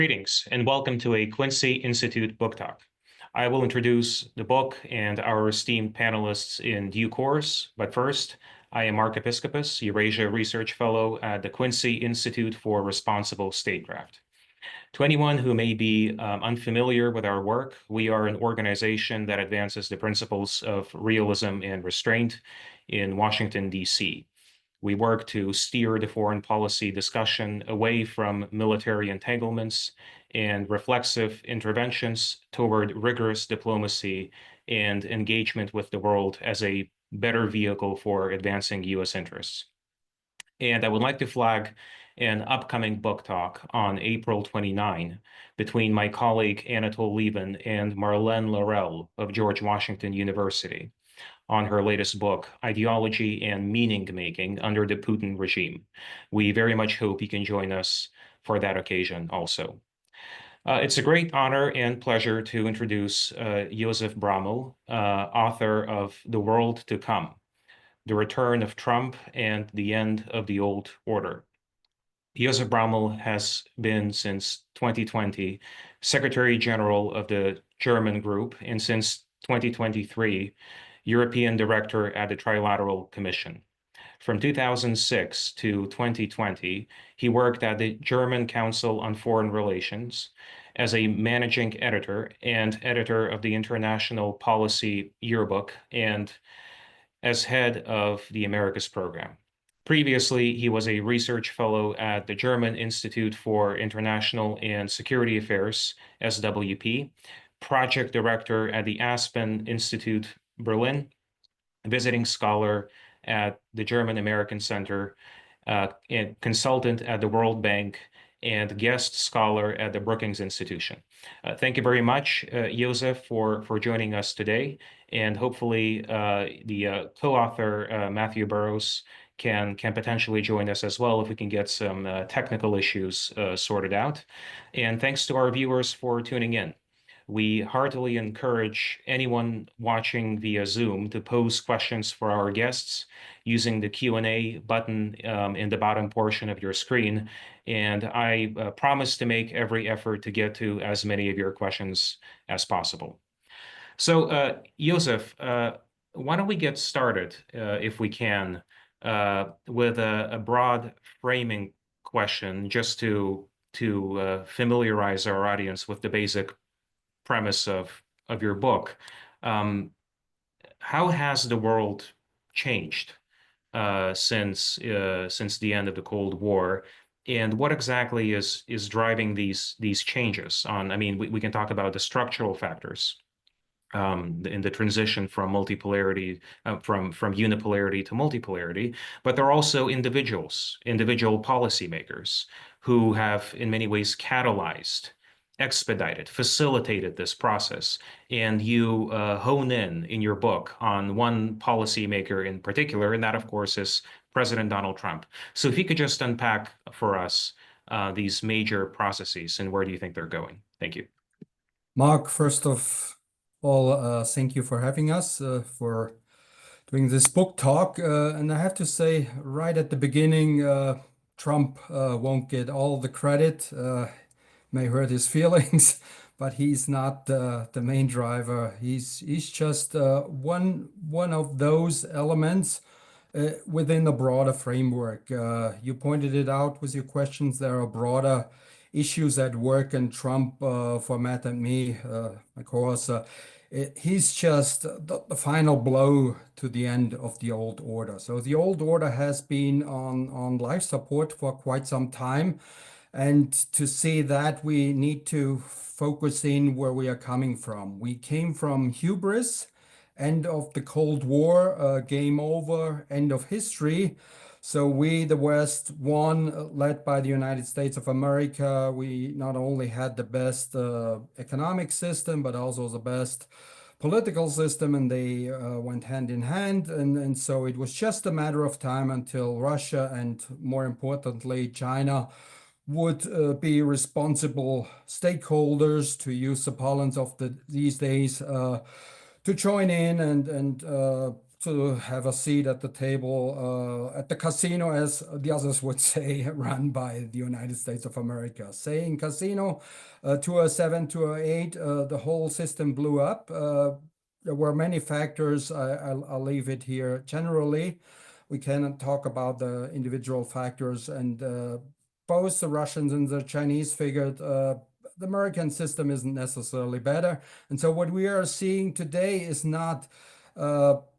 Greetings and welcome to a Quincy Institute book talk. I will introduce the book and our esteemed panelists in due course, but first, I am Mark Episkopos, Eurasia Research Fellow at the Quincy Institute for Responsible Statecraft. To anyone who may be unfamiliar with our work, we are an organization that advances the principles of realism and restraint in Washington, D.C. We work to steer the foreign policy discussion away from military entanglements and reflexive interventions toward rigorous diplomacy and engagement with the world as a better vehicle for advancing U.S. interests. And I would like to flag an upcoming book talk on April 29 between my colleague Anatole Lieven and Marlene Laurel of George Washington University on her latest book, Ideology and Meaning Making Under the Putin Regime. We very much hope you can join us for that occasion also. It's a great honor and pleasure to introduce Josef Braml, author of The World to Come, The Return of Trump and the End of the Old Order. Josef Braml has been since 2020 Secretary General of the German Group and since 2023 European Director at the Trilateral Commission. From 2006 to 2020, he worked at the German Council on Foreign Relations as a managing editor and editor of the International Policy Yearbook and as head of the Americas program. Previously, he was a research fellow at the German Institute for International and Security Affairs, SWP, project director at the Aspen Institute, Berlin, visiting scholar at the German American Center, and consultant at the World Bank, and guest scholar at the Brookings Institution. Thank you very much, Josef, for joining us today. And hopefully the co-author, Matthew Burrows, can potentially join us as well if we can get some technical issues sorted out. And thanks to our viewers for tuning in. We heartily encourage anyone watching via Zoom to pose questions for our guests using the Q&A button in the bottom portion of your screen. And I promise to make every effort to get to as many of your questions as possible. So, Josef, why don't we get started, if we can, with a broad framing question, just to familiarize our audience with the basic premise of your book. How has the world changed since the end of the Cold War, and what exactly is driving these changes? I mean, we can talk about the structural factors in the transition from multipolarity, from unipolarity to multipolarity, but there are also individual policymakers who have in many ways catalyzed, expedited, facilitated this process. And you hone in your book on one policymaker in particular, and that, of course, is President Donald Trump. So if you could just unpack for us these major processes and where do you think they're going? Thank you. Mark, first of all, thank you for having us, for doing this book talk. And I have to say, right at the beginning, Trump won't get all the credit. May hurt his feelings, but he's not the main driver. He's just one of those elements within a broader framework. You pointed it out with your questions. There are broader issues at work, and Trump, for Matt and me, my co-author, he's just the final blow to the end of the old order. So the old order has been on life support for quite some time. And to see that, we need to focus in where we are coming from. We came from hubris, end of the Cold War, game over, end of history. So we, the West, won, led by the United States of America. We not only had the best economic system, but also the best political system, and they went hand in hand. And so it was just a matter of time until Russia and, more importantly, China would be responsible stakeholders, to use the parlance of these days, to join in and to have a seat at the table at the casino, as the others would say, run by the United States of America. Saying casino, 2007, 2008, the whole system blew up. There were many factors. I'll leave it here. Generally, we cannot talk about the individual factors, and both the Russians and the Chinese figured the American system isn't necessarily better. And so what we are seeing today is not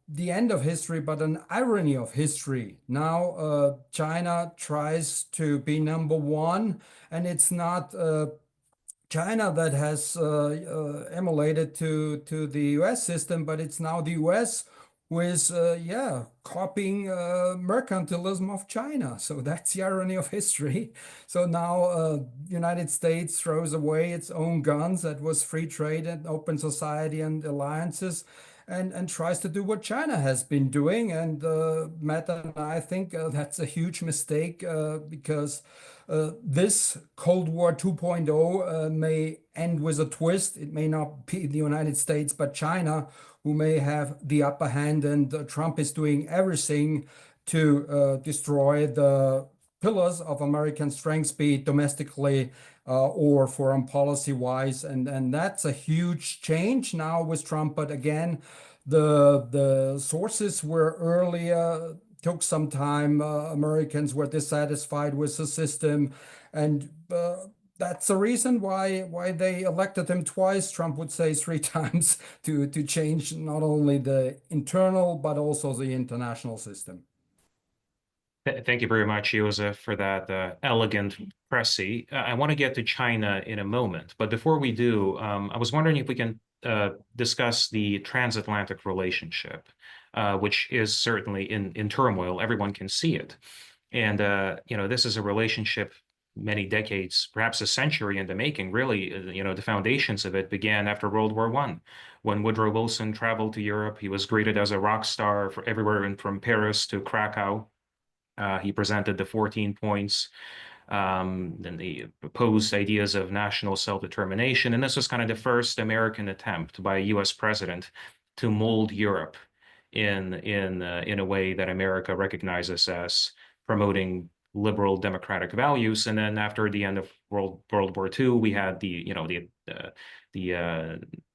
the end of history, but an irony of history. Now China tries to be number one, and it's not China that has emulated to the US system, but it's now the US who is, yeah, copying mercantilism of China. So that's the irony of history. So now United States throws away its own guns that was free trade and open society and alliances, and tries to do what China has been doing. And Matt and I think that's a huge mistake because this Cold War 2.0 may end with a twist. It may not be the United States, but China who may have the upper hand. And Trump is doing everything to destroy the pillars of American strength, be it domestically or foreign policy wise. And that's a huge change now with Trump. But again, the sources were earlier, took some time. Americans were dissatisfied with the system. And that's the reason why they elected him twice. Trump would say three times to change not only the internal, but also the international system. Thank you very much, Josef, for that elegant précis. I want to get to China in a moment, but before we do, I was wondering if we can discuss the transatlantic relationship, which is certainly in turmoil. Everyone can see it. And, this is a relationship many decades, perhaps a century in the making, really. The foundations of it began after World War I. When Woodrow Wilson traveled to Europe, he was greeted as a rock star for everywhere from Paris to Krakow. He presented the 14 points, and he proposed ideas of national self-determination. And this was kind of the first American attempt by a US president to mold Europe in a way that America recognizes as promoting liberal democratic values. And then after the end of World War II, we had the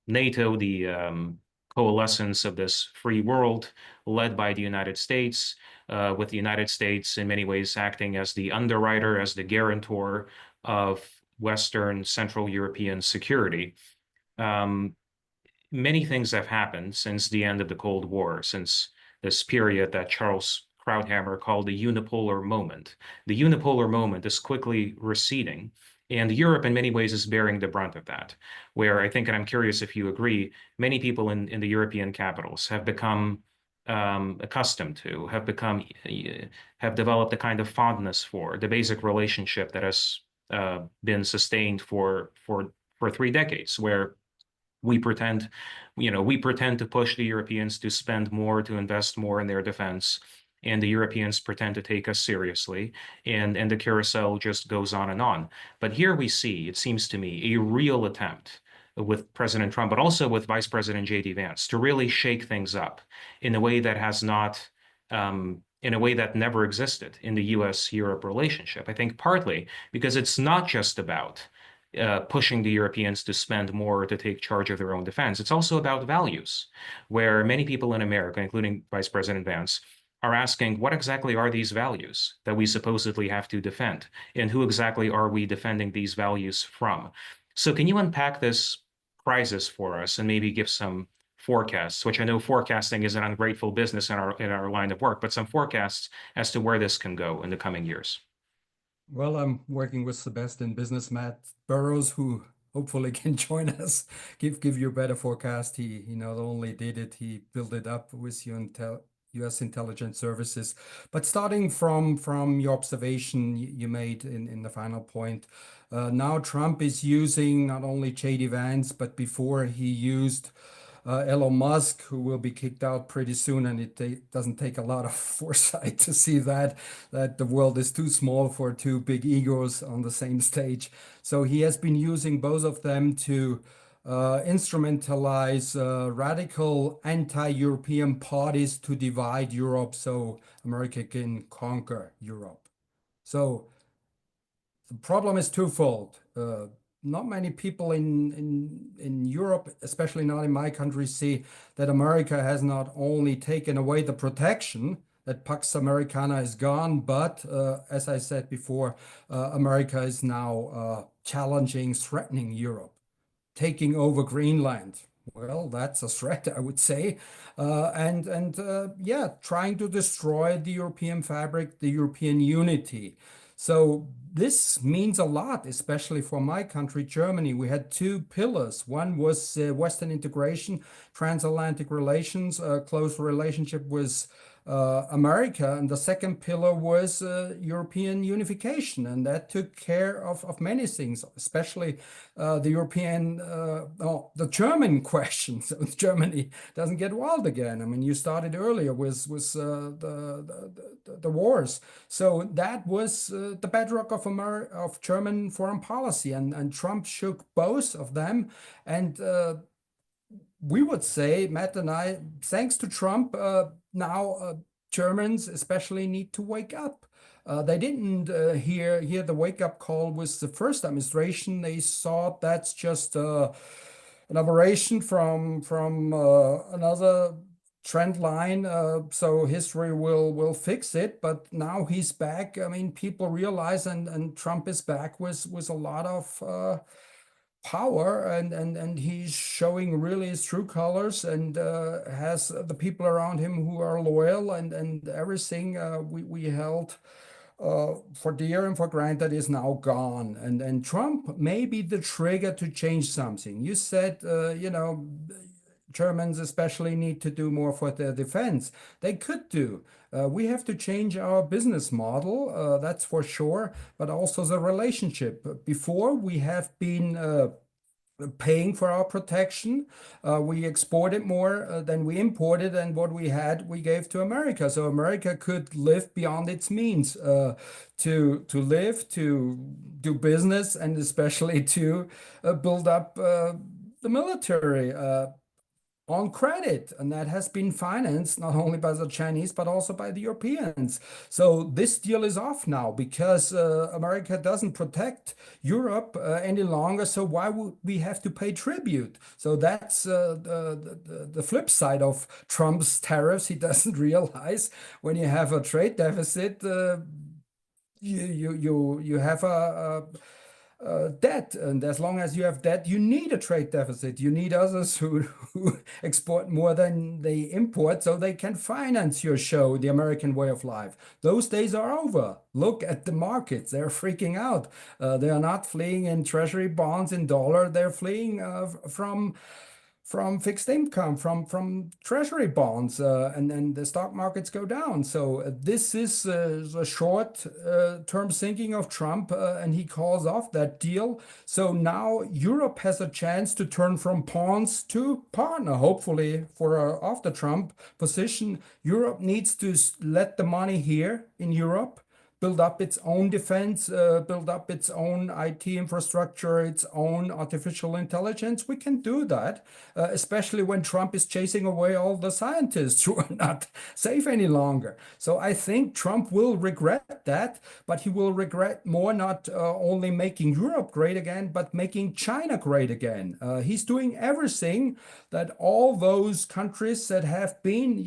NATO, the coalescence of this free world led by the United States, with the United States in many ways acting as the underwriter, as the guarantor of Western Central European security. Many things have happened since the end of the Cold War, since this period that Charles Krauthammer called the unipolar moment. The unipolar moment is quickly receding, and Europe in many ways is bearing the brunt of that, where I think, and I'm curious if you agree, many people in the European capitals have become accustomed to, have developed a kind of fondness for the basic relationship that has been sustained for 3 decades, where we pretend to push the Europeans to spend more, to invest more in their defense, and the Europeans pretend to take us seriously, and the carousel just goes on and on. But here we see, it seems to me, a real attempt with President Trump, but also with Vice President J.D. Vance, to really shake things up in a way that has not, in a way that never existed in the US-Europe relationship. I think partly because it's not just about pushing the Europeans to spend more to take charge of their own defense. It's also about values, where many people in America, including Vice President Vance, are asking, what exactly are these values that we supposedly have to defend? And who exactly are we defending these values from? So can you unpack this crisis for us and maybe give some forecasts, which I know forecasting is an ungrateful business in our line of work, but some forecasts as to where this can go in the coming years? Well, I'm working with the best in business, Matt Burrows, who hopefully can join us, give you a better forecast. He not only did it, he built it up with US intelligence services. But starting from your observation you made in the final point, now Trump is using not only J.D. Vance, but before he used Elon Musk, who will be kicked out pretty soon, and it doesn't take a lot of foresight to see that the world is too small for two big egos on the same stage. So he has been using both of them to instrumentalize radical anti-European parties to divide Europe so America can conquer Europe. So the problem is twofold. Not many people in Europe, especially not in my country, see that America has not only taken away the protection, that Pax Americana is gone, but as I said before, America is now challenging, threatening Europe, taking over Greenland. Well, that's a threat, I would say, yeah, trying to destroy the European fabric, the European unity. So this means a lot, especially for my country, Germany. We had two pillars. One was Western integration, transatlantic relations, close relationship with America, and the second pillar was European unification, and that took care of many things, especially the the German question. So Germany doesn't get wild again. I mean, you started earlier with the wars, so that was the bedrock of German foreign policy, and Trump shook both of them, and we would say, Matt and I, thanks to Trump, now Germans especially need to wake up. They didn't hear the wake-up call with the first administration. They thought that's just an aberration from another trend line. So history will fix it. But now he's back. I mean, people realize, and Trump is back with a lot of power, and he's showing really his true colors, and has the people around him who are loyal, and everything we held for dear and for granted is now gone. And Trump may be the trigger to change something. You said, Germans especially need to do more for their defense. They could do. We have to change our business model, that's for sure, but also the relationship. Before, we have been paying for our protection. We exported more than we imported, and what we had, we gave to America. So America could live beyond its means to live, to do business, and especially to build up the military on credit, and that has been financed not only by the Chinese but also by the Europeans. So this deal is off now because America doesn't protect Europe any longer. So why would we have to pay tribute? So that's the flip side of Trump's tariffs. He doesn't realize when you have a trade deficit, you have a debt, and as long as you have debt, you need a trade deficit. You need others who export more than they import, so they can finance your show, the American way of life. Those days are over. Look at the markets; they're freaking out. They are not fleeing in treasury bonds in dollar. They're fleeing from fixed income, from treasury bonds, and then the stock markets go down. So this is the short-term thinking of Trump, and he calls off that deal. So now Europe has a chance to turn from pawns to partner, hopefully, for after Trump position. Europe needs to let the money here in Europe build up its own defense, build up its own IT infrastructure, its own artificial intelligence. We can do that, especially when Trump is chasing away all the scientists who are not safe any longer. So I think Trump will regret that, but he will regret more not only making Europe great again, but making China great again. He's doing everything that all those countries that have been,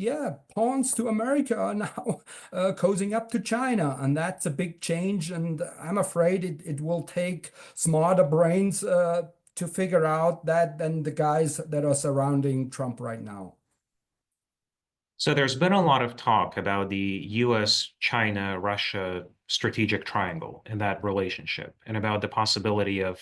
pawns to America are now cozying up to China. And that's a big change, and I'm afraid it will take smarter brains to figure out that than the guys that are surrounding Trump right now. So there's been a lot of talk about the US, China, Russia strategic triangle and that relationship, and about the possibility of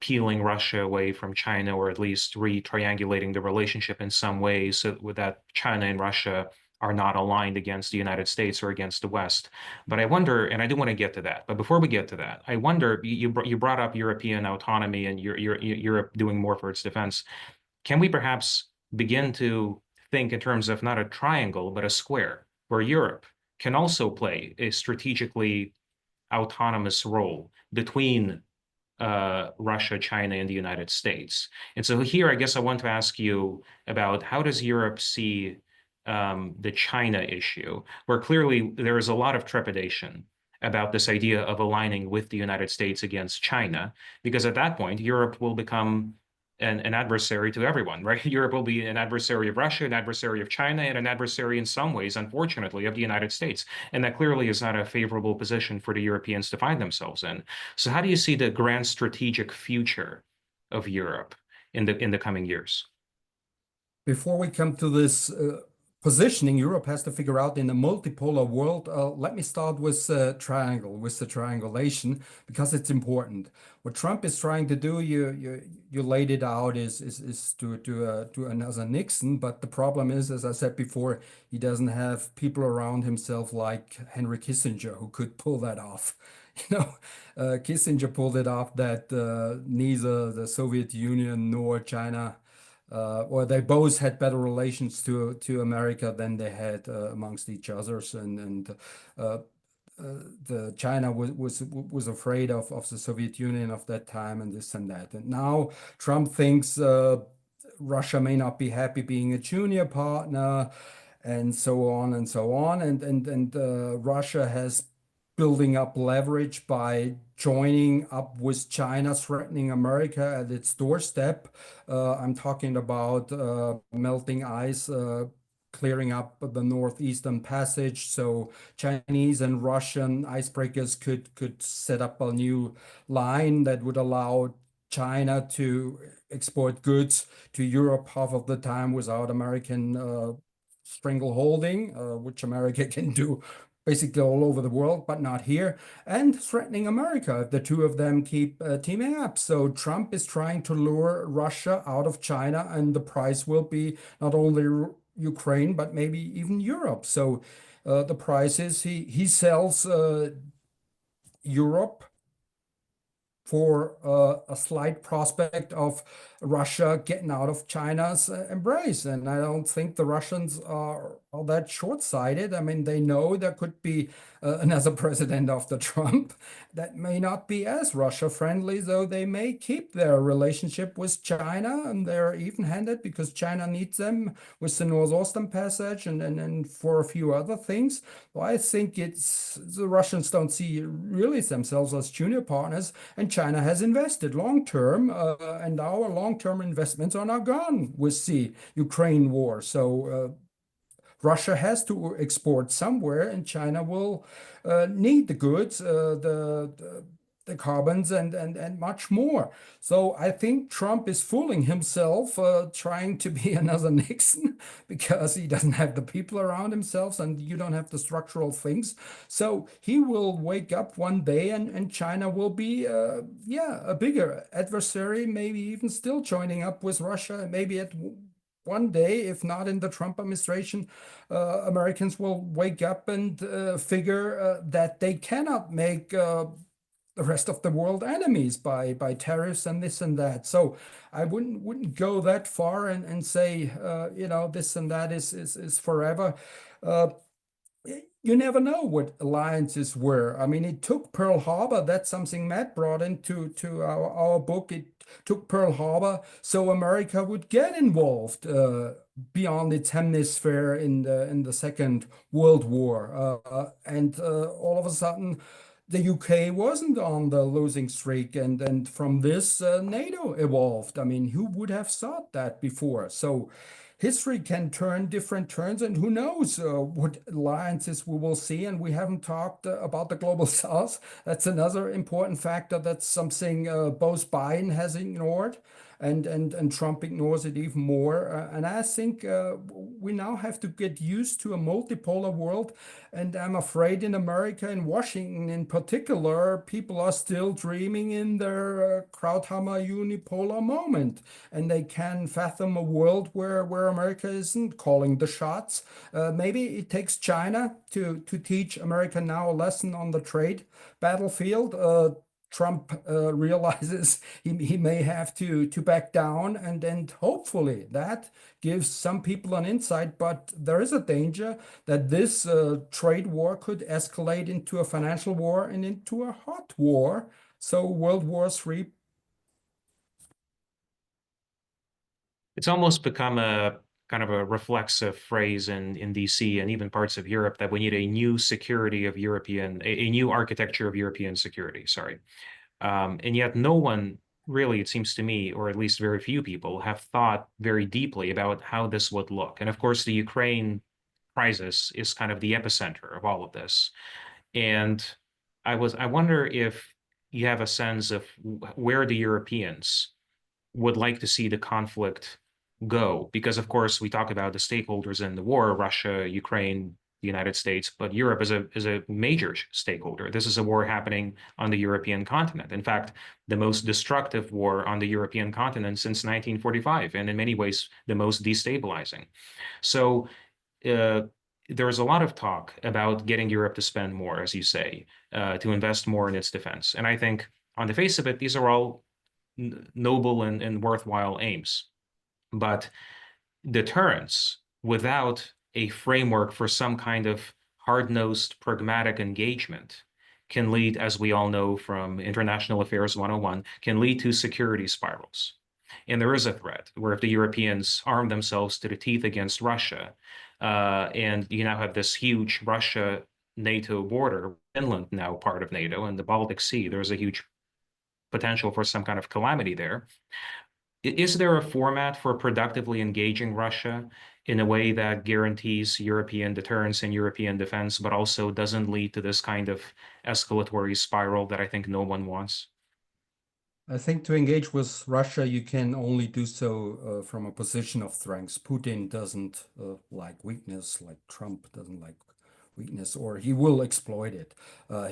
peeling Russia away from China, or at least re-triangulating the relationship in some ways so that China and Russia are not aligned against the United States or against the West. But I wonder, and I do want to get to that, but before we get to that, I wonder, you brought up European autonomy and Europe doing more for its defense. Can we perhaps begin to think in terms of not a triangle, but a square, where Europe can also play a strategically autonomous role between Russia, China, and the United States. And so here, I guess I want to ask you about how does Europe see the China issue, where clearly there is a lot of trepidation about this idea of aligning with the United States against China, because at that point, Europe will become an adversary to everyone, right? Europe will be an adversary of Russia, an adversary of China, and an adversary in some ways, unfortunately, of the United States. And that clearly is not a favorable position for the Europeans to find themselves in. So how do you see the grand strategic future of Europe in the coming years? Before we come to this positioning Europe has to figure out in a multipolar world, let me start with triangle, with the triangulation, because it's important. What Trump is trying to do, you laid it out, is to do another Nixon. But the problem is, as I said before, he doesn't have people around himself like Henry Kissinger who could pull that off. You know, Kissinger pulled it off that neither the Soviet Union nor China or they both had better relations to America than they had amongst each others, and uh, the China was afraid of the Soviet Union of that time and this and that. And now Trump thinks Russia may not be happy being a junior partner, and so on and so on. And Russia has building up leverage by joining up with China, threatening America at its doorstep. I'm talking about melting ice, clearing up the Northeastern Passage, so Chinese and Russian icebreakers could set up a new line that would allow China to export goods to Europe half of the time without American strangleholding, which America can do basically all over the world, but not here, and threatening America if the two of them keep teaming up. So Trump is trying to lure Russia out of China, and the price will be not only Ukraine, but maybe even Europe. So the price is he sells Europe for a slight prospect of Russia getting out of China's embrace. And I don't think the Russians are all that short-sighted. I mean, they know there could be another president after Trump that may not be as Russia-friendly, though they may keep their relationship with China, and they're even-handed because China needs them with the Northeastern Passage and for a few other things. Well, I think it's the Russians don't see really themselves as junior partners, and China has invested long-term, and our long-term investments are now gone with the Ukraine war. So Russia has to export somewhere, and China will need the goods, the carbons, and much more. So I think Trump is fooling himself, trying to be another Nixon because he doesn't have the people around himself, and you don't have the structural things. So he will wake up one day, and China will be, yeah, a bigger adversary, maybe even still joining up with Russia, maybe at one day, if not in the Trump administration, Americans will wake up and figure that they cannot make the rest of the world enemies by tariffs and this and that. So I wouldn't go that far and say you know, this and that is forever. Uh, you never know what alliances were. I mean, it took Pearl Harbor. That's something Matt brought into to our book. It took Pearl Harbor so America would get involved beyond its hemisphere in the Second World War, and all of a sudden the UK wasn't on the losing streak, and from this NATO evolved. I mean, who would have thought that before? So history can turn different turns, and who knows what alliances we will see. And we haven't talked about the global south. That's another important factor. That's something both Biden has ignored, and Trump ignores it even more. And I think we now have to get used to a multipolar world. And I'm afraid in America, in Washington in particular, people are still dreaming in their Krauthammer unipolar moment. And they can fathom a world where America isn't calling the shots. Maybe it takes China to teach America now a lesson on the trade battlefield. Trump realizes he may have to back down, and hopefully that gives some people an insight. But there is a danger that this trade war could escalate into a financial war and into a hot war. So World War III It's almost become a kind of a reflexive phrase in DC and even parts of Europe that we need a new security of a new architecture of European security, sorry. And yet no one really, it seems to me, or at least very few people, have thought very deeply about how this would look. And of course, the Ukraine crisis is kind of the epicenter of all of this. And I wonder if you have a sense of where the Europeans would like to see the conflict go. Because of course, we talk about the stakeholders in the war, Russia, Ukraine, the United States, but Europe is a major stakeholder. This is a war happening on the European continent. In fact, the most destructive war on the European continent since 1945, and in many ways, the most destabilizing. So uh, there's a lot of talk about getting Europe to spend more, as you say, to invest more in its defense. And I think on the face of it, these are all noble and worthwhile aims. But deterrence without a framework for some kind of hard-nosed pragmatic engagement can lead, as we all know from International Affairs 101, can lead to security spirals. And there is a threat where if the Europeans arm themselves to the teeth against Russia, and you now have this huge Russia NATO border, Finland now part of NATO, and the Baltic Sea, there's a huge potential for some kind of calamity there. Is there a format for productively engaging Russia in a way that guarantees European deterrence and European defense, but also doesn't lead to this kind of escalatory spiral that I think no one wants? I think to engage with Russia, you can only do so from a position of strength. Putin doesn't like weakness, like Trump doesn't like weakness, or he will exploit it.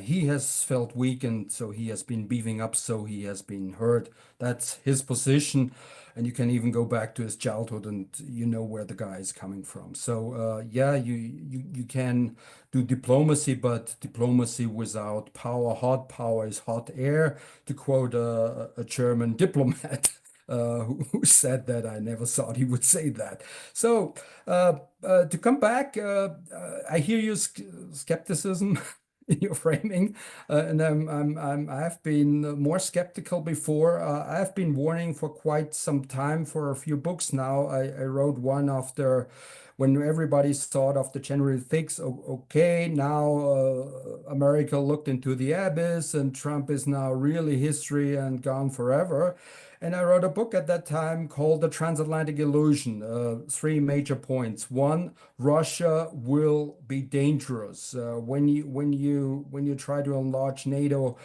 He has felt weakened, so he has been beefing up, so he has been hurt. That's his position. And you can even go back to his childhood and you know where the guy is coming from. So yeah, you can do diplomacy, but diplomacy without power, hot power is hot air, to quote a German diplomat. Who said that? I never thought he would say that. So, to come back, I hear your skepticism in your framing, and I have been more skeptical before. I have been warning for quite some time for a few books now. I wrote one after when everybody thought of the January 6th, okay, now America looked into the abyss and Trump is now really history and gone forever. And I wrote a book at that time called The Transatlantic Illusion. Three major points. One, Russia will be dangerous when you try to enlarge NATO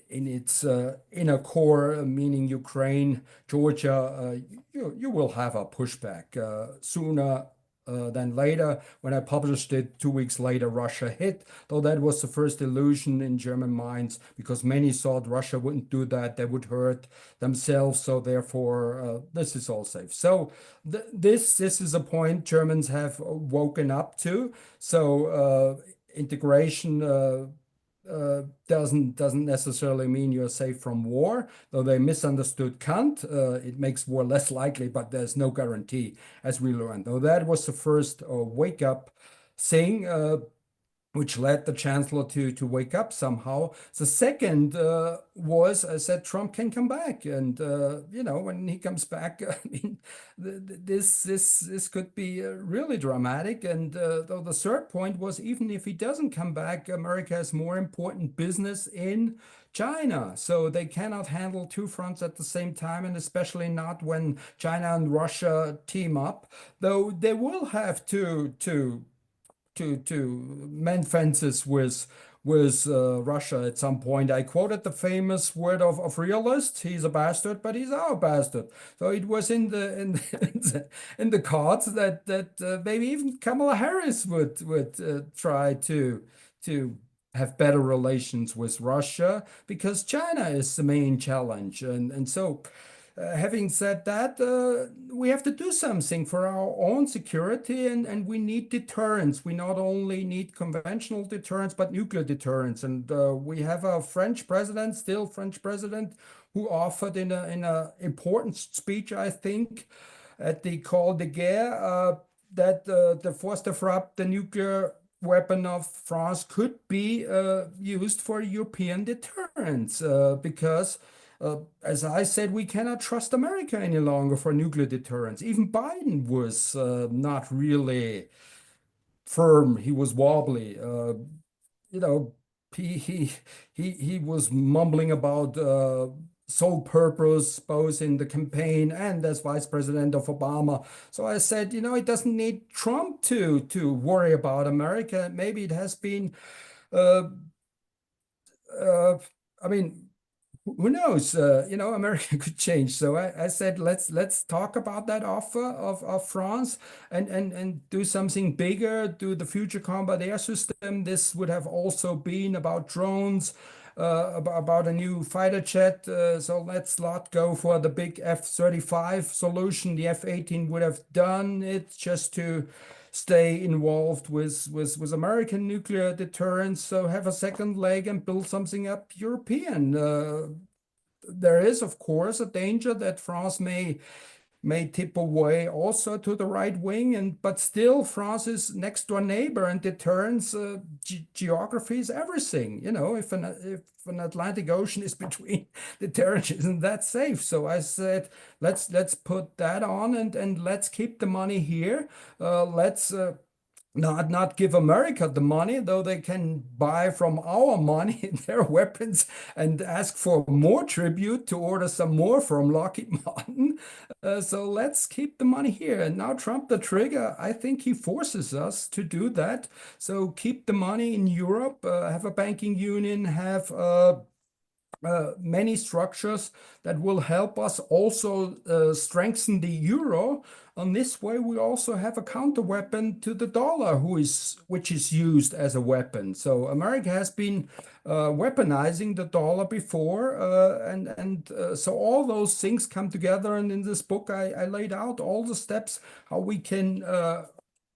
in its inner core, meaning Ukraine, Georgia. You will have a pushback sooner than later. When I published it, 2 weeks later, Russia hit, though that was the first illusion in German minds because many thought Russia wouldn't do that, they would hurt themselves, so therefore this is all safe. So this is a point Germans have woken up to. So integration doesn't necessarily mean you're safe from war, though they misunderstood Kant. It makes war less likely, but there's no guarantee, as we learned. Though that was the first wake up thing. Which led the chancellor to wake up somehow. The second was, I said, Trump can come back, and when he comes back, I mean, this could be really dramatic. And though the third point was, even if he doesn't come back, America has more important business in China, so they cannot handle two fronts at the same time, and especially not when China and Russia team up. Though they will have to mend fences with Russia at some point. I quoted the famous word of realist. He's a bastard, but he's our bastard. So it was in the cards that maybe even Kamala Harris would try to have better relations with Russia because China is the main challenge, and so. Having said that, we have to do something for our own security, and we need deterrence. We not only need conventional deterrence, but nuclear deterrence. And we have a French president, still French president, who offered in a important speech, I think, at the Call de Guerre, that the force de frappe, the nuclear weapon of France, could be used for European deterrence because as I said, we cannot trust America any longer for nuclear deterrence. Even Biden was not really firm. He was wobbly. You know, he he he was mumbling about sole purpose both in the campaign and as vice president of Obama. So I said, it doesn't need Trump to worry about America. Maybe it has been. Uh, uh, I mean, who knows? America could change. So I said, let's talk about that offer of France and do something bigger, do the future combat air system. This would have also been about drones, about a new fighter jet. So let's not go for the big F-35 solution. The F-18 would have done it just to stay involved with American nuclear deterrence. So have a second leg and build something up European. There is, of course, a danger that France may tip away also to the right wing, but still France is next door neighbor, and deterrence geography is everything. If an Atlantic Ocean is between, deterrence isn't that safe. So I said, let's put that on and let's keep the money here. Let's not give America the money, though they can buy from our money their weapons and ask for more tribute to order some more from Lockheed Martin. So let's keep the money here. And now Trump, the trigger, I think he forces us to do that. So keep the money in Europe, have a banking union, have many structures that will help us also strengthen the euro. On this way, we also have a counter weapon to the dollar, which is used as a weapon. So America has been weaponizing the dollar before, and so all those things come together. And in this book, I laid out all the steps how we can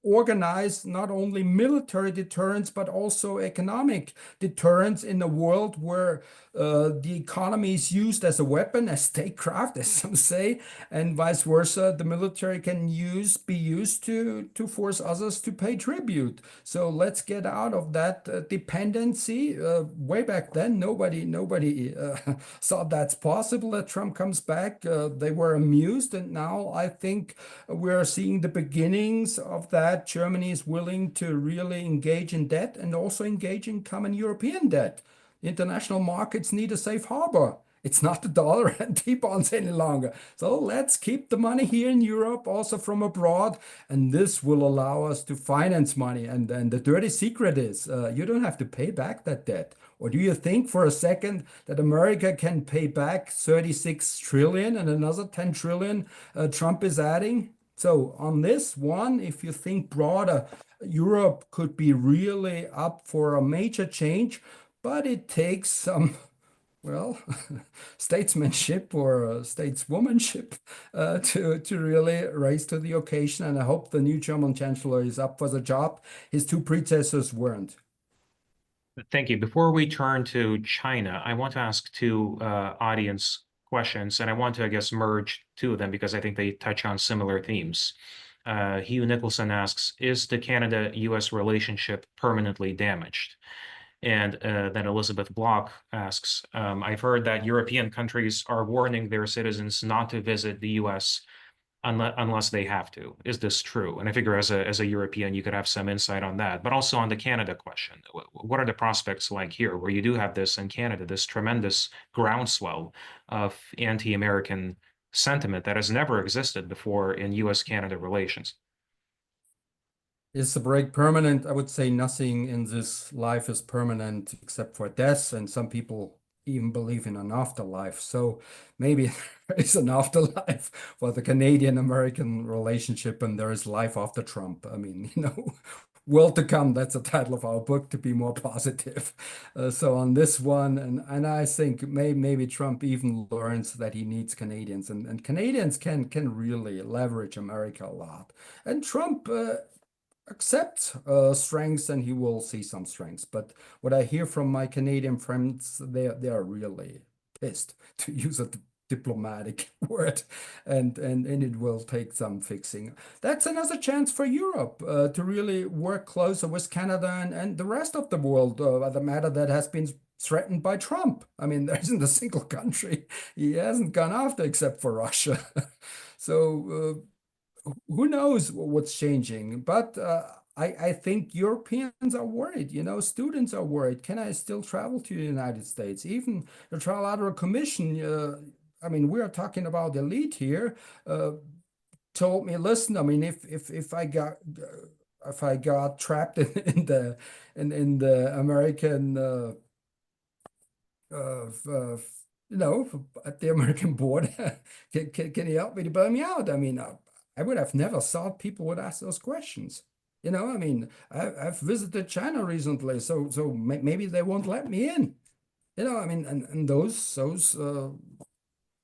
organize not only military deterrence but also economic deterrence in a world where the economy is used as a weapon, as statecraft, as some say, and vice versa. The military can be used to force others to pay tribute. So let's get out of that dependency. Way back then, nobody thought that's possible that Trump comes back. They were amused, and now I think we're seeing the beginnings of that. Germany is willing to really engage in debt and also engage in common European debt. International markets need a safe harbor. It's not the dollar and T-bonds any longer. So let's keep the money here in Europe, also from abroad, and this will allow us to finance money. And the dirty secret is you don't have to pay back that debt. Or do you think for a second that America can pay back 36 trillion and another 10 trillion Trump is adding? So on this one, if you think broader, Europe could be really up for a major change, but it takes some, well, statesmanship or stateswomanship to really rise to the occasion. And I hope the new German chancellor is up for the job. His two predecessors weren't. Thank you. Before we turn to China, I want to ask two audience questions, and I want to, I guess, merge two of them because I think they touch on similar themes. Hugh Nicholson asks, is the Canada-US relationship permanently damaged? And then Elizabeth Block asks, I've heard that European countries are warning their citizens not to visit the US unless they have to. Is this true? And I figure as a European, you could have some insight on that. But also on the Canada question, what are the prospects like here, where you do have this in Canada, this tremendous groundswell of anti-American sentiment that has never existed before in US-Canada relations? Is the break permanent? I would say nothing in this life is permanent except for death, and some people even believe in an afterlife. So maybe there is an afterlife for the Canadian-American relationship, and there is life after Trump. I mean, world to come. That's the title of our book, to be more positive. So on this one, and I think maybe Trump even learns that he needs Canadians, and Canadians can really leverage America a lot. And Trump accept strengths, and he will see some strengths. But what I hear from my Canadian friends, they are really pissed, to use a diplomatic word, and it will take some fixing. That's another chance for Europe to really work closer with Canada and the rest of the world, the matter that has been threatened by Trump. I mean, there isn't a single country he hasn't gone after except for Russia. So who knows what's changing? But I think Europeans are worried. Students are worried. Can I still travel to the United States? Even the Trilateral Commission, I mean, we are talking about elite here, told me, listen, I mean, if I got trapped in the American at the American border, can you help me to bail me out? I mean, I would have never thought people would ask those questions. I mean, I've visited China recently, so maybe they won't let me in. I mean, and those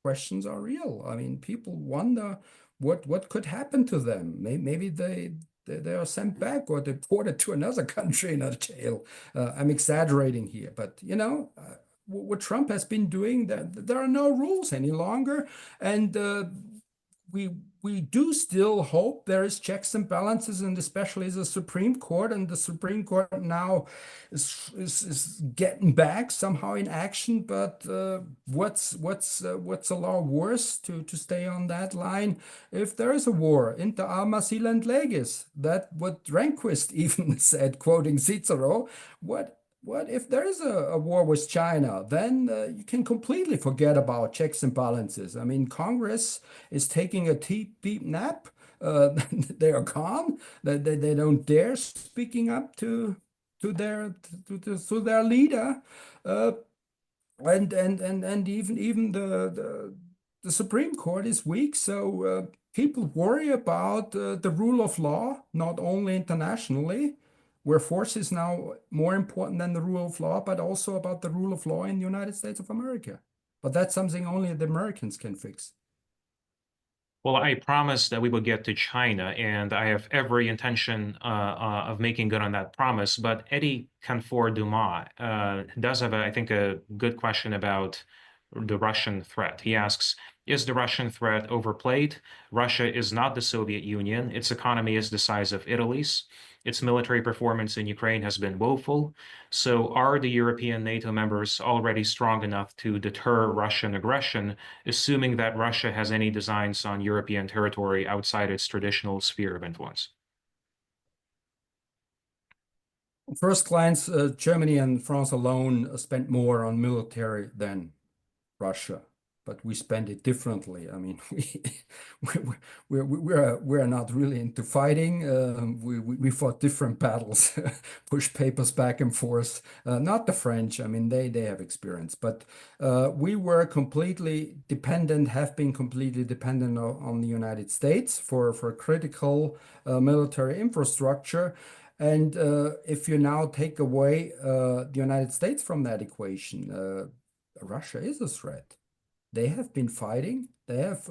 questions are real. I mean, people wonder what could happen to them. Maybe they are sent back or deported to another country in a jail. I'm exaggerating here, but what Trump has been doing, there are no rules any longer, and we do still hope there is checks and balances, and especially the Supreme Court. And the Supreme Court now is getting back somehow in action. But what's a lot worse to stay on that line? If there is a war, inter arma silent legis, that what Rehnquist even said, quoting Cicero. What if there is a war with China? Then you can completely forget about checks and balances. I mean, Congress is taking a deep nap. They are gone. They don't dare speaking up to their leader, and even the Supreme Court is weak. So people worry about the rule of law, not only internationally, where force is now more important than the rule of law, but also about the rule of law in the United States of America. But that's something only the Americans can fix. Well, I promised that we would get to China, and I have every intention of making good on that promise. But Eddie Canfor-Dumas does have, I think, a good question about the Russian threat. He asks, is the Russian threat overplayed? Russia is not the Soviet Union. Its economy is the size of Italy's. Its military performance in Ukraine has been woeful. So are the European NATO members already strong enough to deter Russian aggression, assuming that Russia has any designs on European territory outside its traditional sphere of influence? First glance, Germany and France alone spent more on military than Russia, but we spend it differently. I mean, we're not really into fighting. We fought different battles, pushed papers back and forth. Not the French. I mean, they have experience, but we were completely dependent, have been completely dependent on the United States for critical military infrastructure. And if you now take away the United States from that equation, Russia is a threat. They have been fighting. They have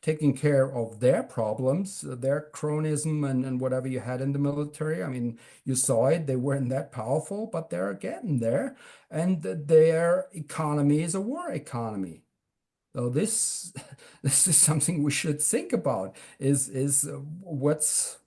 taken care of their problems, their cronyism and whatever you had in the military. I mean, you saw it. They weren't that powerful, but they're getting there. And their economy is a war economy. So this is something we should think about. Is what's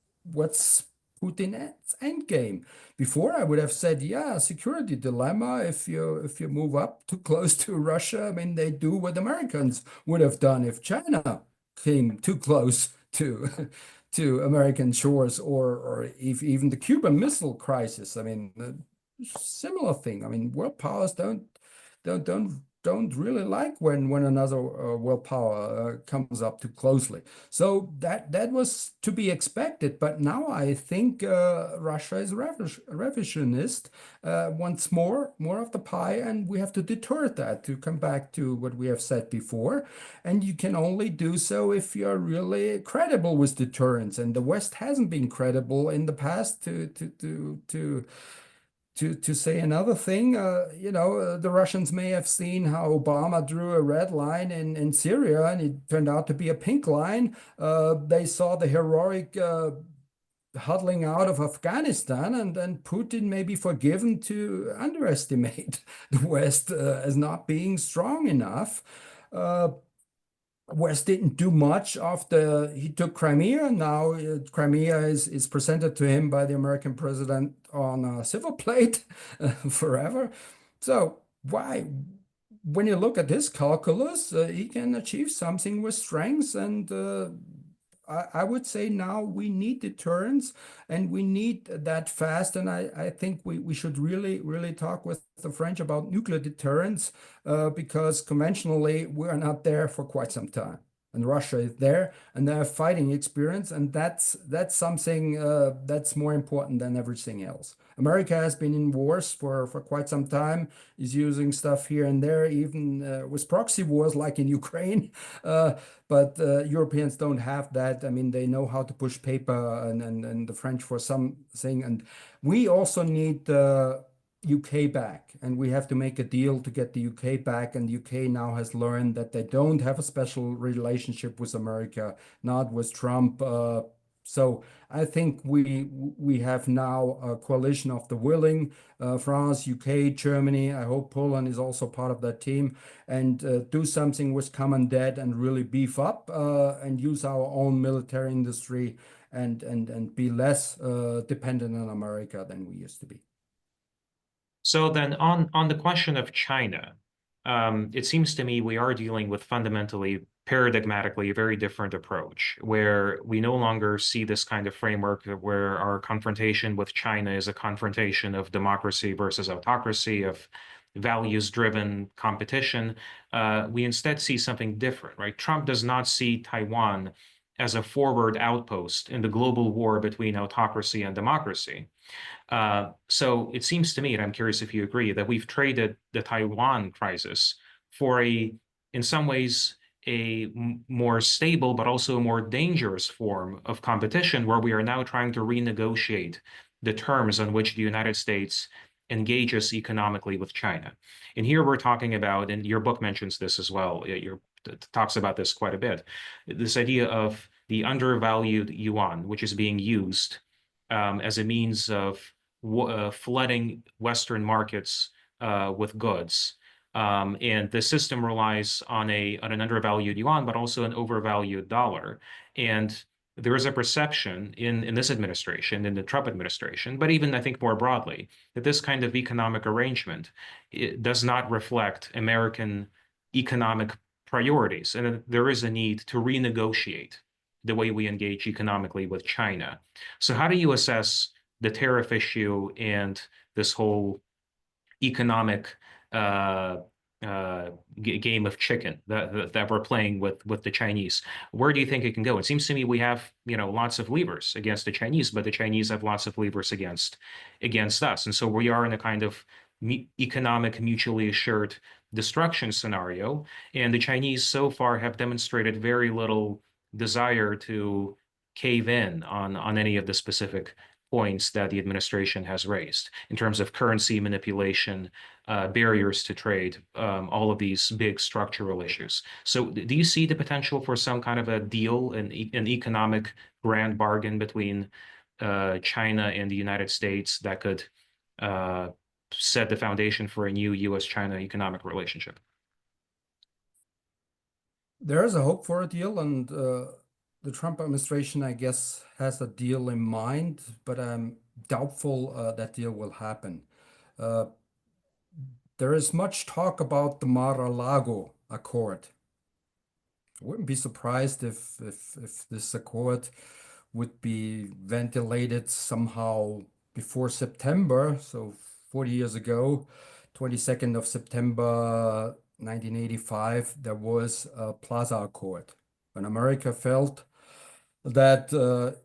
Putin's end game? Before I would have said, yeah, security dilemma. If you move up too close to Russia, I mean, they do what Americans would have done if China came too close to to American shores, or if even the Cuban Missile Crisis. I mean, similar thing. I mean, world powers don't really like when another world power comes up too closely. So that was to be expected. But now I think Russia is revisionist, wants more of the pie, and we have to deter that, to come back to what we have said before. And you can only do so if you're really credible with deterrence. And the West hasn't been credible in the past to say another thing. The Russians may have seen how Obama drew a red line in Syria, and it turned out to be a pink line. They saw the heroic huddling out of Afghanistan, and then Putin may be forgiven to underestimate the West as not being strong enough. West didn't do much after he took Crimea. Now Crimea is presented to him by the American president on a silver plate forever. So why, when you look at his calculus, he can achieve something with strengths, and I would say now we need deterrence and we need that fast. And I think we should really talk with the French about nuclear deterrence because conventionally we are not there for quite some time. And Russia is there and they have fighting experience, and that's something that's more important than everything else. America has been in wars for quite some time, is using stuff here and there, even with proxy wars like in Ukraine. Uh, but Europeans don't have that. I mean, they know how to push paper and the French for something. And we also need the UK back, and we have to make a deal to get the UK back. And the UK now has learned that they don't have a special relationship with America, not with Trump. So I think we have now a coalition of the willing, France, UK, Germany. I hope Poland is also part of that team, and do something with common debt and really beef up and use our own military industry and be less dependent on America than we used to be. So then on the question of China, it seems to me we are dealing with fundamentally, paradigmatically, a very different approach, where we no longer see this kind of framework where our confrontation with China is a confrontation of democracy versus autocracy, of values-driven competition. We instead see something different, right? Trump does not see Taiwan as a forward outpost in the global war between autocracy and democracy. So it seems to me, and I'm curious if you agree, that we've traded the Taiwan crisis for in some ways, more stable, but also a more dangerous form of competition, where we are now trying to renegotiate the terms on which the United States engages economically with China. And here we're talking about, and your book mentions this as well, it talks about this quite a bit, this idea of the undervalued yuan, which is being used as a means of flooding Western markets with goods. And the system relies on an undervalued yuan, but also an overvalued dollar. And there is a perception in this administration, in the Trump administration, but even I think more broadly, that this kind of economic arrangement, it does not reflect American economic priorities. And there is a need to renegotiate the way we engage economically with China. So how do you assess the tariff issue and this whole economic game of chicken that we're playing with the Chinese? Where do you think it can go? It seems to me we have, lots of levers against the Chinese, but the Chinese have lots of levers against us. And so we are in a kind of economic mutually assured destruction scenario. And the Chinese so far have demonstrated very little desire to cave in on any of the specific points that the administration has raised in terms of currency manipulation, barriers to trade, all of these big structural issues. So do you see the potential for some kind of a deal, an economic grand bargain between China and the United States that could set the foundation for a new US-China economic relationship? There is a hope for a deal, and the Trump administration, I guess, has a deal in mind, but I'm doubtful that deal will happen. Uh, there is much talk about the Mar-a-Lago Accord. I wouldn't be surprised if this accord would be ventilated somehow before September, so 40 years ago, 22nd of September 1985, there was a Plaza Accord. When America felt that the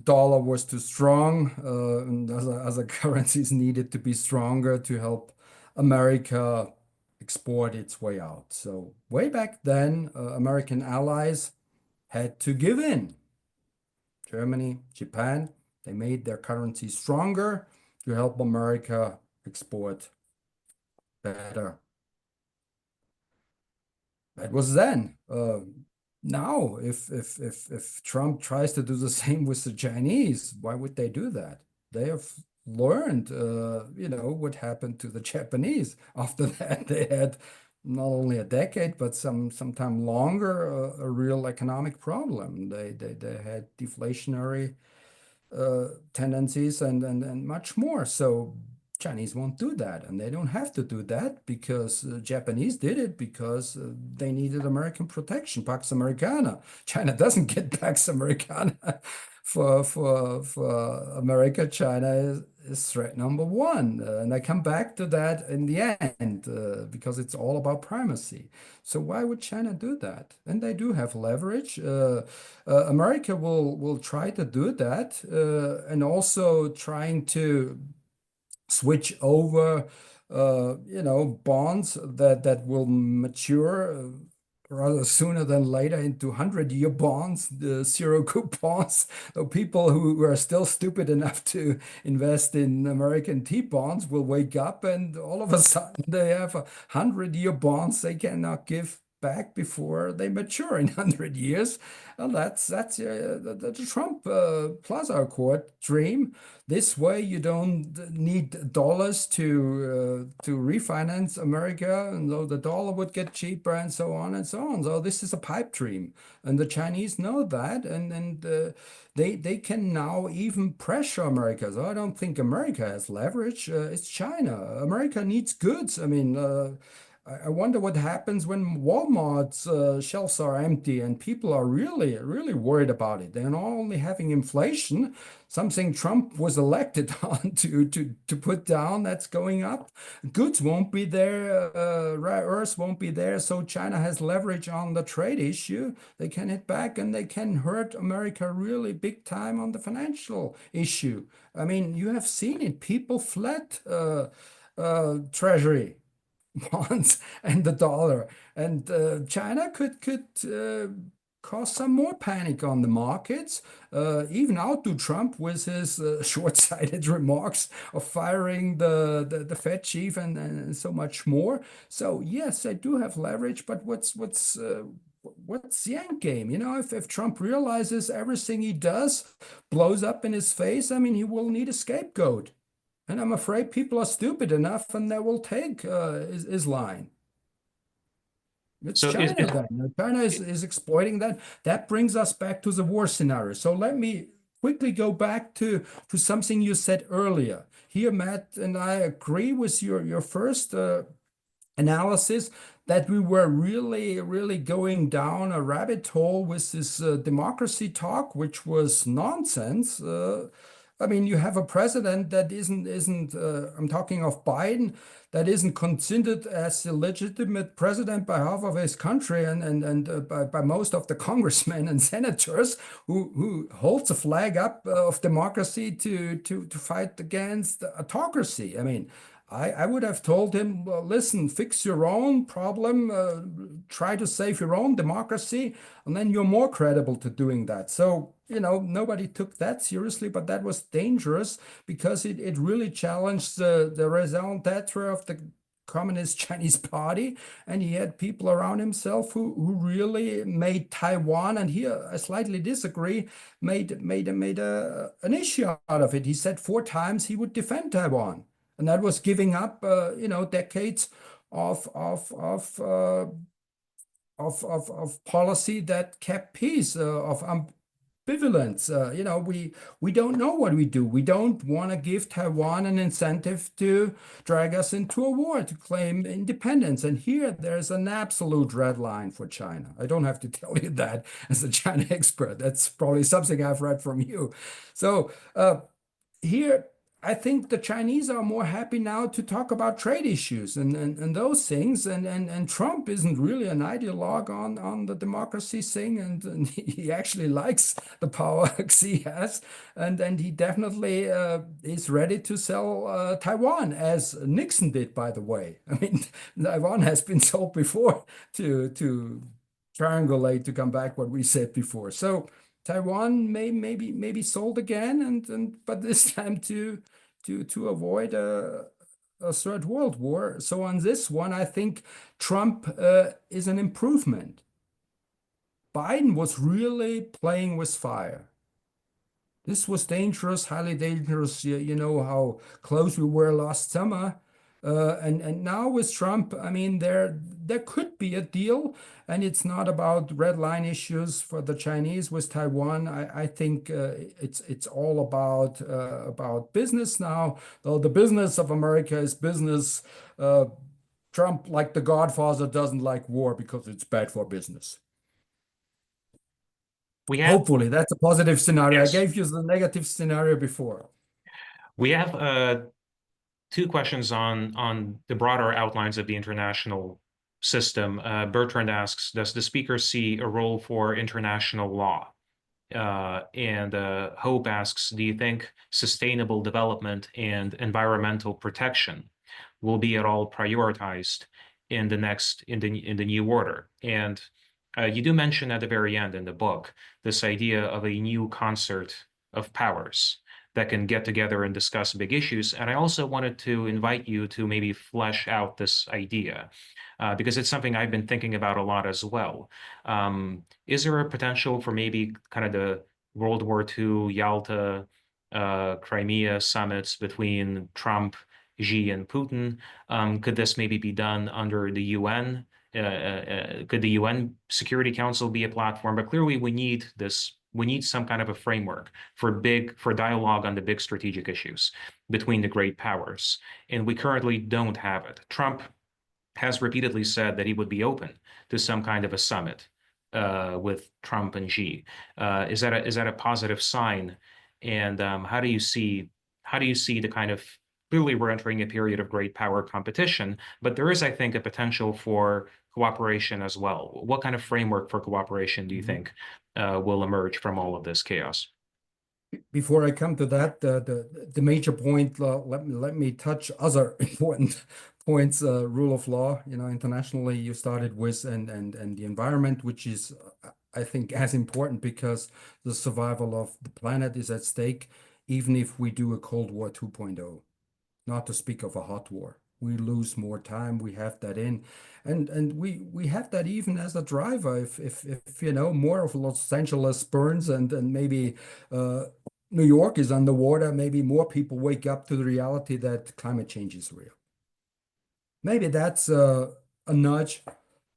dollar was too strong, and other currencies needed to be stronger to help America export its way out. So way back then, American allies had to give in. Germany, Japan, they made their currency stronger to help America export better. That was then. Now, if Trump tries to do the same with the Chinese, why would they do that? They have learned, what happened to the Japanese. After that, they had not only a decade, but sometime longer, a real economic problem. They had deflationary tendencies and much more. So Chinese won't do that, and they don't have to do that because Japanese did it because they needed American protection, Pax Americana. China doesn't get Pax Americana for America. China is threat number one, and I come back to that in the end because it's all about primacy. So why would China do that? And they do have leverage. America will try to do that, and also trying to switch over, bonds that will mature rather sooner than later into 100-year bonds, the zero coupons. So people who are still stupid enough to invest in American T-bonds will wake up and all of a sudden they have 100-year bonds they cannot give back before they mature in 100 years. And that's the Trump Plaza Accord dream. This way, you don't need dollars to refinance America, and so the dollar would get cheaper, and so on and so on. So this is a pipe dream, and the Chinese know that, and they can now even pressure America. So I don't think America has leverage. It's China. America needs goods. I mean. I wonder what happens when Walmart's shelves are empty and people are really, really worried about it. They're not only having inflation, something Trump was elected on to put down that's going up. Goods won't be there, rare earths won't be there. So China has leverage on the trade issue. They can hit back and they can hurt America really big time on the financial issue. I mean, you have seen it. People fled Treasury bonds and the dollar. And China could cause some more panic on the markets, even outdo Trump with his short-sighted remarks of firing the Fed chief and so much more. So yes, I do have leverage, but what's the end game? If Trump realizes everything he does blows up in his face, I mean, he will need a scapegoat. And I'm afraid people are stupid enough and they will take his line. It's So is, China then. China is exploiting that. That brings us back to the war scenario. So let me quickly go back to something you said earlier. Here, Matt and I agree with your first analysis that we were really, really going down a rabbit hole with this democracy talk, which was nonsense. I mean, you have a president that isn't. I'm talking of Biden, that isn't considered as the legitimate president by half of his country and by most of the congressmen and senators who holds a flag up of democracy to fight against autocracy. I mean. I would have told him, well, listen, fix your own problem, try to save your own democracy, and then you're more credible to doing that. So, nobody took that seriously, but that was dangerous because it really challenged the raison d'etre of the Communist Chinese Party, and he had people around himself who really made Taiwan, and here I slightly disagree, made an issue out of it. He said 4 times he would defend Taiwan. And that was giving up, decades of policy that kept peace, of ambivalence. We don't know what we do. We don't want to give Taiwan an incentive to drag us into a war to claim independence. And here there's an absolute red line for China. I don't have to tell you that as a China expert. That's probably something I've read from you. So here. I think the Chinese are more happy now to talk about trade issues and those things. And Trump isn't really an ideologue on the democracy thing. And he actually likes the power Xi has. And he definitely is ready to sell Taiwan, as Nixon did, by the way. I mean, Taiwan has been sold before to triangulate, to come back what we said before. So Taiwan maybe sold again, but this time to avoid a third world war. So on this one, I think Trump is an improvement. Biden was really playing with fire. This was dangerous, highly dangerous. You know how close we were last summer. And now with Trump, I mean, there could be a deal, and it's not about red line issues for the Chinese with Taiwan. I think it's all about business now. Though the business of America is business. Trump, like the Godfather, doesn't like war because it's bad for business. We have, Hopefully, that's a positive scenario. I yes, gave you the negative scenario before. we have two questions on the broader outlines of the international system. Bertrand asks, does the speaker see a role for international law? And Hope asks, do you think sustainable development and environmental protection will be at all prioritized in the new order? And you do mention at the very end in the book this idea of a new concert of powers that can get together and discuss big issues. And I also wanted to invite you to maybe flesh out this idea. Because it's something I've been thinking about a lot as well. Is there a potential for maybe kind of the World War II, Yalta, Crimea summits between Trump, Xi, and Putin? Could this maybe be done under the UN? Could the UN Security Council be a platform? But clearly, we need this. We need some kind of a framework for dialogue on the big strategic issues between the great powers, and we currently don't have it. Trump has repeatedly said that he would be open to some kind of a summit with Trump and Xi. Is that a positive sign? And how do you see the kind of clearly we're entering a period of great power competition, but there is, I think, a potential for cooperation as well. What kind of framework for cooperation do you think will emerge from all of this chaos? Before I come to that, the major point, let me touch other important points. Rule of law, internationally, you started with, and the environment, which is, I think, as important because the survival of the planet is at stake, even if we do a Cold War 2.0, not to speak of a hot war. We lose more time. We have that in, and we have that even as a driver. If more of Los Angeles burns and maybe New York is underwater, maybe more people wake up to the reality that climate change is real. Maybe that's a nudge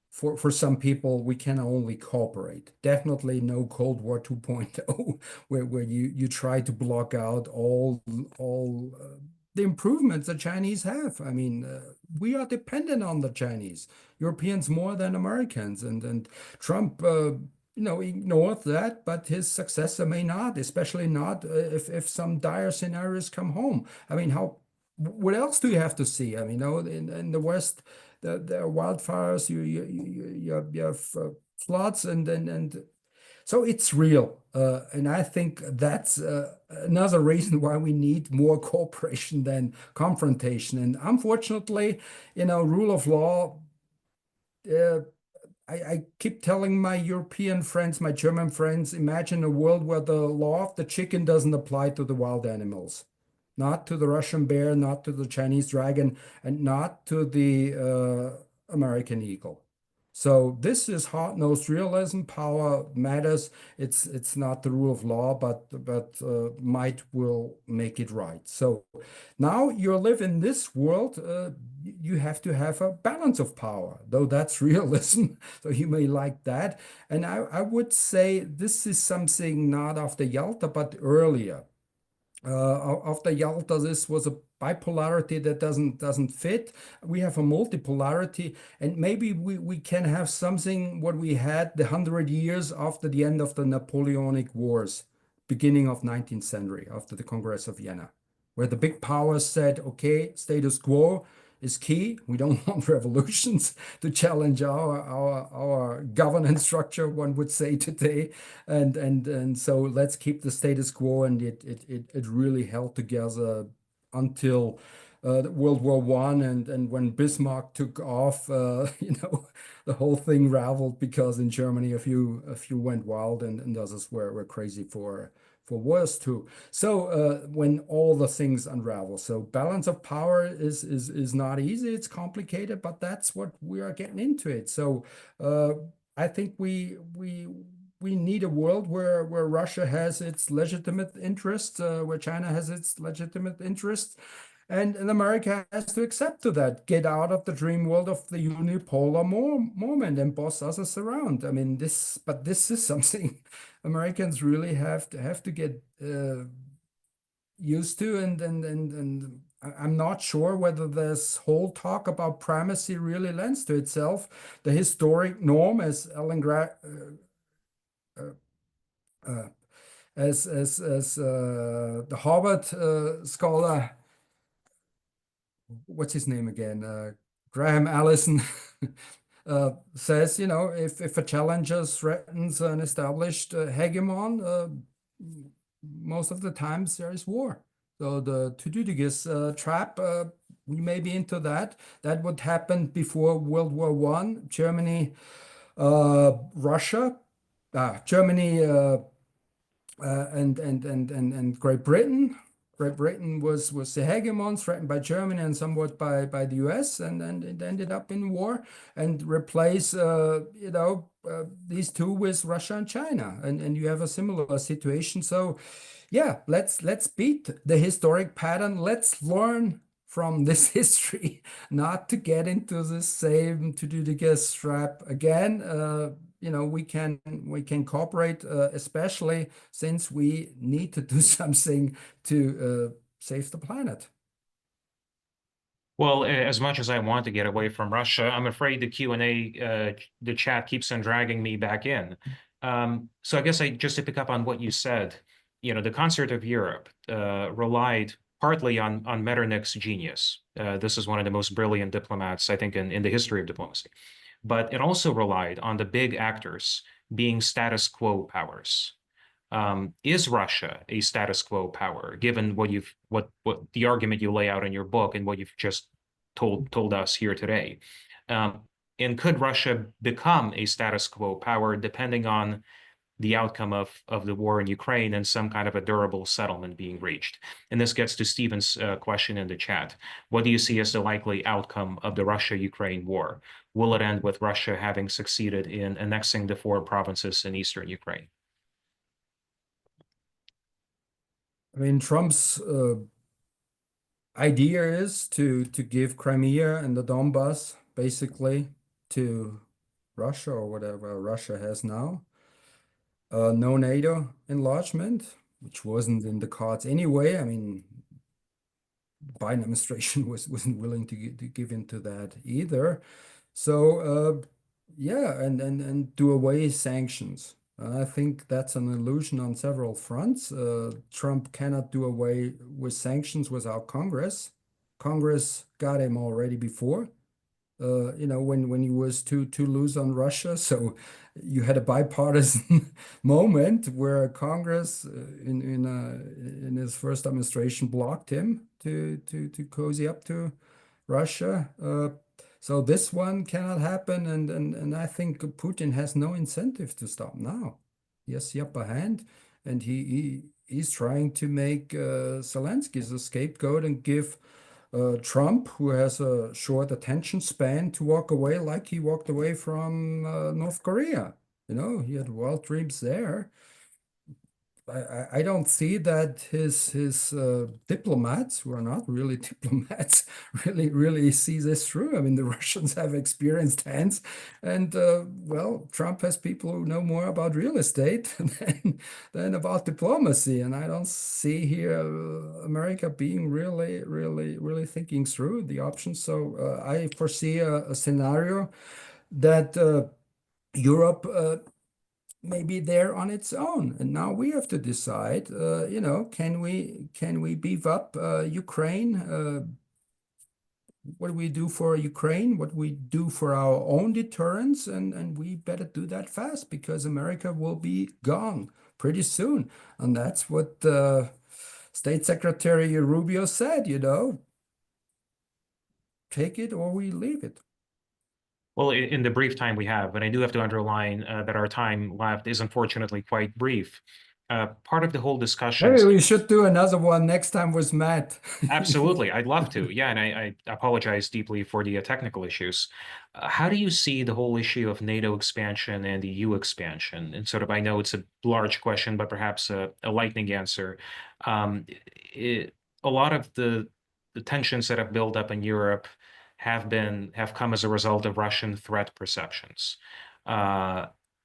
for some people. We can only cooperate. Definitely no Cold War 2.0, where you try to block out all the improvements the Chinese have. I mean, we are dependent on the Chinese, Europeans more than Americans, and Trump. Ignored that, but his successor may not, especially not if some dire scenarios come home. I mean, what else do you have to see? I mean, in the West, there are wildfires, you have floods, and so it's real. And I think that's another reason why we need more cooperation than confrontation. And unfortunately, rule of law. Uh, I keep telling my European friends, my German friends, imagine a world where the law of the chicken doesn't apply to the wild animals, not to the Russian bear, not to the Chinese dragon, and not to the American eagle. So this is hard-nosed realism. Power matters. It's not the rule of law, but might will make it right. So now you live in this world. You have to have a balance of power, though that's realism. So you may like that. And I would say this is something not after Yalta, but earlier. After Yalta, this was a bipolarity that doesn't fit. We have a multipolarity, and maybe we can have something what we had the 100 years after the end of the Napoleonic Wars, beginning of 19th century, after the Congress of Vienna, where the big powers said, okay, status quo is key. We don't want revolutions to challenge our governance structure, one would say today. And so let's keep the status quo. And it really held together until World War One, and when Bismarck took off, the whole thing raveled because in Germany a few went wild, and others were crazy for wars too. So when all the things unravel, so balance of power is not easy. It's complicated, but that's what we are getting into it. So I think we need a world where Russia has its legitimate interests, where China has its legitimate interests, and America has to accept to that, get out of the dream world of the unipolar moment and boss others around. I mean, this is something Americans really have to get used to, and I'm not sure whether this whole talk about primacy really lends to itself. The historic norm, as uh, the Harvard scholar, what's his name again? Graham Allison says, if a challenger threatens an established hegemon, most of the times there is war. So the Thucydides trap, we may be into that would happen before World War One. Germany, Russia, Germany, and Great Britain. Great Britain was the hegemon, threatened by Germany and somewhat by the US, and it ended up in war, and replace these two with Russia and China, and you have a similar situation. So yeah, let's beat the historic pattern. Let's learn from this history, not to get into the same to do the guest trap again. We can cooperate, especially since we need to do something to save the planet. Well, as much as I want to get away from Russia, I'm afraid the Q&A, the chat keeps on dragging me back in. So I guess just to pick up on what you said, the concert of Europe relied partly on Metternich's genius. This is one of the most brilliant diplomats, I think, in the history of diplomacy. But it also relied on the big actors being status quo powers. Is Russia a status quo power, given what the argument you lay out in your book and what you've just told us here today? And could Russia become a status quo power depending on the outcome of the war in Ukraine and some kind of a durable settlement being reached? And this gets to Stephen's question in the chat. What do you see as the likely outcome of the Russia-Ukraine war? Will it end with Russia having succeeded in annexing the 4 provinces in eastern Ukraine? I mean, Trump's idea is to give Crimea and the Donbass basically to Russia, or whatever Russia has now. No NATO enlargement, which wasn't in the cards anyway. I mean, Biden administration wasn't willing to give into that either. So yeah, and do away sanctions. I think that's an illusion on several fronts. Trump cannot do away with sanctions without Congress. Congress got him already before, when he was too loose on Russia. So you had a bipartisan moment where Congress, in his first administration, blocked him to cozy up to Russia. So this one cannot happen, and I think Putin has no incentive to stop now. He has the upper hand, and he's trying to make Zelensky a scapegoat and give Trump, who has a short attention span, to walk away like he walked away from North Korea. He had wild dreams there. I don't see that his diplomats, who are not really diplomats, really see this through. I mean, the Russians have experienced hands, and well, Trump has people who know more about real estate than about diplomacy, and I don't see here America being really thinking through the options. So I foresee a scenario that Europe may be there on its own, and now we have to decide. Can we beef up Ukraine? What do we do for Ukraine? What we do for our own deterrence? And we better do that fast, because America will be gone pretty soon, and that's what State Secretary Rubio said. Take it or we leave it. Well, in the brief time we have, but I do have to underline that our time left is unfortunately quite brief. Part of the whole discussion. Maybe we should do another one next time with Matt. Absolutely, I'd love to. Yeah, and I apologize deeply for the technical issues. How do you see the whole issue of NATO expansion and the EU expansion? And sort of, I know it's a large question, but perhaps a lightning answer. A lot of the the tensions that have built up in Europe have come as a result of Russian threat perceptions.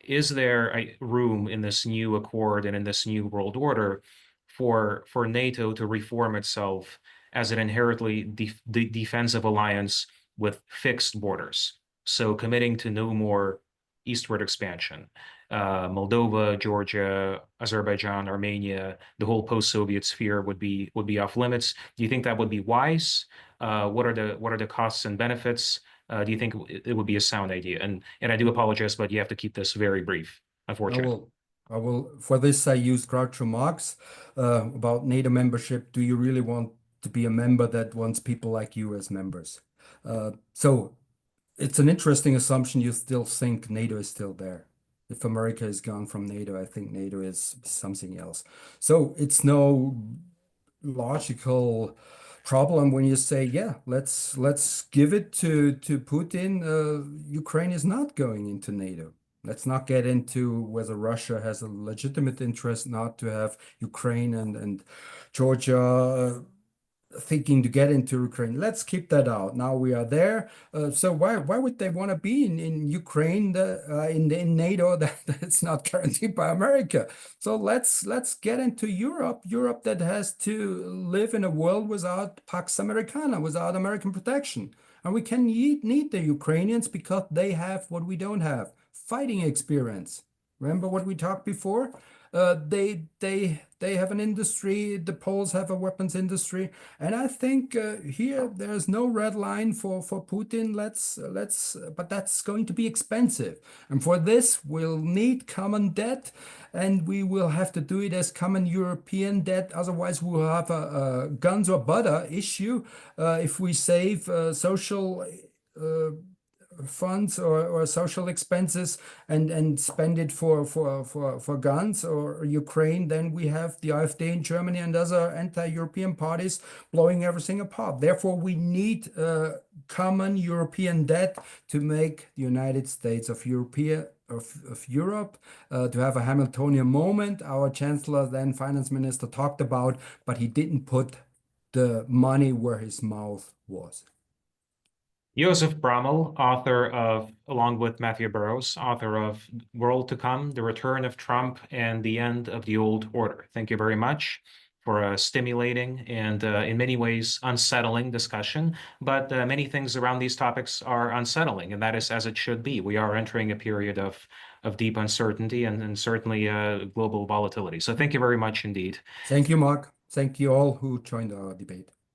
Is there a room in this new accord and in this new world order for NATO to reform itself as an inherently defensive alliance with fixed borders? So committing to no more eastward expansion. Moldova, Georgia, Azerbaijan, Armenia, the whole post-Soviet sphere would be off limits. Do you think that would be wise? What are the costs and benefits? Do you think it would be a sound idea? And I do apologize, but you have to keep this very brief, I unfortunately. will, I will, for this, I use Groucho Marx about NATO membership. Do you really want to be a member that wants people like you as members? So it's an interesting assumption. You still think NATO is still there. If America is gone from NATO, I think NATO is something else. So it's no logical problem when you say, yeah, let's give it to Putin. Ukraine is not going into NATO. Let's not get into whether Russia has a legitimate interest not to have Ukraine and Georgia thinking to get into Ukraine. Let's keep that out. Now we are there. So why would they want to be in Ukraine in NATO that's not guaranteed by America? So let's get into Europe that has to live in a world without Pax Americana, without American protection. And we can need the Ukrainians because they have what we don't have, fighting experience. Remember what we talked before? They have an industry. The Poles have a weapons industry, and I think here there's no red line for Putin. But that's going to be expensive, and for this we'll need common debt, and we will have to do it as common European debt. Otherwise, we'll have a guns or butter issue if we save social. Funds or social expenses and spend it for guns or Ukraine, then we have the AfD in Germany and other anti-European parties blowing everything apart. Therefore, we need common European debt to make the United States of Europe to have a Hamiltonian moment. Our chancellor, then finance minister, talked about, but he didn't put the money where his mouth was. Josef Braml, author of, along with Matthew Burrows, author of World to Come, The Return of Trump and the End of the Old Order. Thank you very much for a stimulating and in many ways unsettling discussion. But many things around these topics are unsettling, and that is as it should be. We are entering a period of deep uncertainty and certainly global volatility. So thank you very much indeed. Thank you, Mark. Thank you all who joined our debate.